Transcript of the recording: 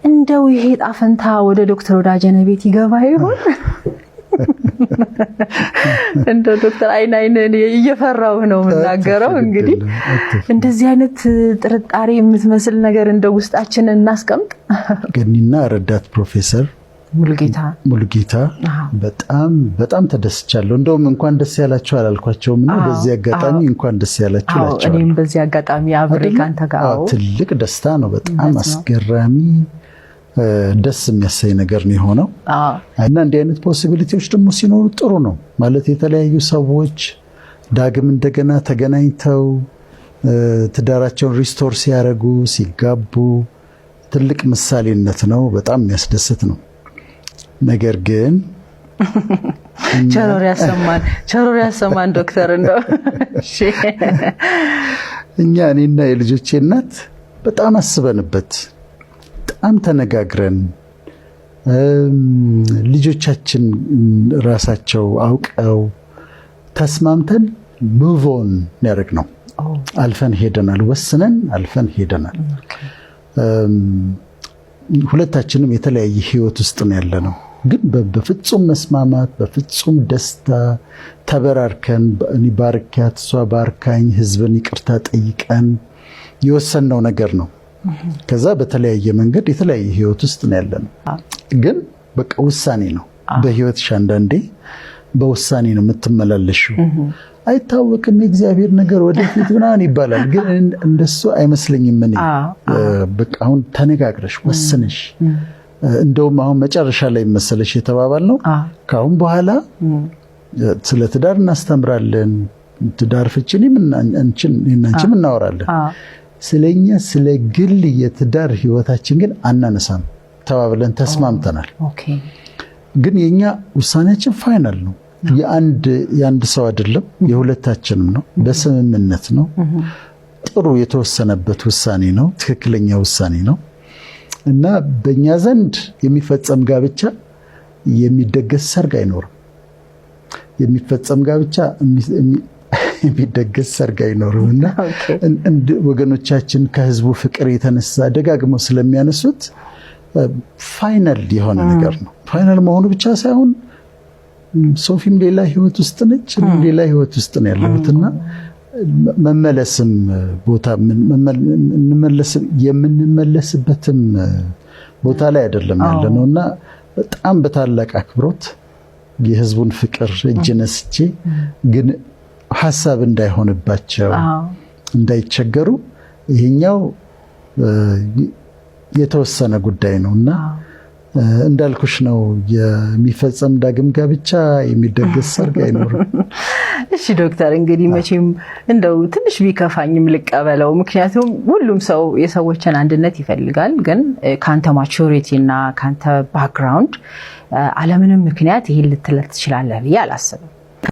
እንደው ይሄ ጣፈንታ ወደ ዶክተር ወዳጀነ ቤት ይገባ ይሆን? እንደ ዶክተር አይናይነን እየፈራው ነው የምናገረው። እንግዲህ እንደዚህ አይነት ጥርጣሬ የምትመስል ነገር እንደ ውስጣችን እናስቀምጥ። ገኒና ረዳት ፕሮፌሰር ሙሉጌታ በጣም ተደስቻለሁ። እንደውም እንኳን ደስ ያላችሁ አላልኳቸውም እና በዚህ አጋጣሚ እንኳን ደስ ያላችሁ ላችሁ። እኔም በዚህ አጋጣሚ አብሬ ካንተ ጋር ትልቅ ደስታ ነው። በጣም አስገራሚ ደስ የሚያሳይ ነገር ነው የሆነው እና እንዲህ አይነት ፖሲቢሊቲዎች ደግሞ ሲኖሩ ጥሩ ነው ማለት የተለያዩ ሰዎች ዳግም እንደገና ተገናኝተው ትዳራቸውን ሪስቶር ሲያረጉ ሲጋቡ ትልቅ ምሳሌነት ነው። በጣም የሚያስደስት ነው። ነገር ግን ቸሮር ያሰማን ዶክተር እንደው እሺ እኔና የልጆቼ እናት በጣም አስበንበት በጣም ተነጋግረን ልጆቻችን ራሳቸው አውቀው ተስማምተን ሙቭ ኦን ያደረግነው አልፈን ሄደናል። ወስነን አልፈን ሄደናል። ሁለታችንም የተለያየ ህይወት ውስጥ ነው ያለነው፣ ግን በፍጹም መስማማት በፍጹም ደስታ ተበራርከን እኔ ባርካት እሷ ባርካኝ ህዝብን ይቅርታ ጠይቀን የወሰነው ነገር ነው። ከዛ በተለያየ መንገድ የተለያየ ህይወት ውስጥ ነው ያለነው፣ ግን በቃ ውሳኔ ነው። በህይወትሽ አንዳንዴ በውሳኔ ነው የምትመላለሽው። አይታወቅም የእግዚአብሔር ነገር ወደፊት ምናምን ይባላል፣ ግን እንደሱ አይመስለኝም። እኔ በቃ አሁን ተነጋግረሽ ወስነሽ እንደውም አሁን መጨረሻ ላይ መሰለሽ የተባባልነው ካሁን በኋላ ስለ ትዳር እናስተምራለን፣ ትዳር ፍቺን እናንቺም እናወራለን፣ ስለኛ ስለ ግል የትዳር ህይወታችን ግን አናነሳም ተባብለን ተስማምተናል። ግን የኛ ውሳኔያችን ፋይናል ነው። የአንድ ሰው አይደለም፣ የሁለታችንም ነው። በስምምነት ነው። ጥሩ የተወሰነበት ውሳኔ ነው። ትክክለኛ ውሳኔ ነው እና በእኛ ዘንድ የሚፈጸም ጋብቻ የሚደገስ ሰርግ አይኖርም። የሚፈጸም ጋብቻ የሚደገስ ሰርግ አይኖርም እና ወገኖቻችን ከህዝቡ ፍቅር የተነሳ ደጋግመው ስለሚያነሱት ፋይናል የሆነ ነገር ነው። ፋይናል መሆኑ ብቻ ሳይሆን ሶፊም ሌላ ህይወት ውስጥ ነች፣ ሌላ ህይወት ውስጥ ነው ያለሁትና መመለስም ቦታ የምንመለስበትም ቦታ ላይ አይደለም ያለነውና በጣም በታላቅ አክብሮት የህዝቡን ፍቅር እጅ ነስቼ ግን ሐሳብ እንዳይሆንባቸው እንዳይቸገሩ ይሄኛው የተወሰነ ጉዳይ ነውና እንዳልኩሽ ነው። የሚፈጸም ዳግም ጋብቻ የሚደገስ ሰርግ አይኖርም። እሺ ዶክተር፣ እንግዲህ መቼም እንደው ትንሽ ቢከፋኝም ልቀበለው፣ ምክንያቱም ሁሉም ሰው የሰዎችን አንድነት ይፈልጋል። ግን ካንተ ማቹሪቲ እና ካንተ ባክግራውንድ አለምንም ምክንያት ይሄን ልትለት ትችላለህ ብዬ አላስብም።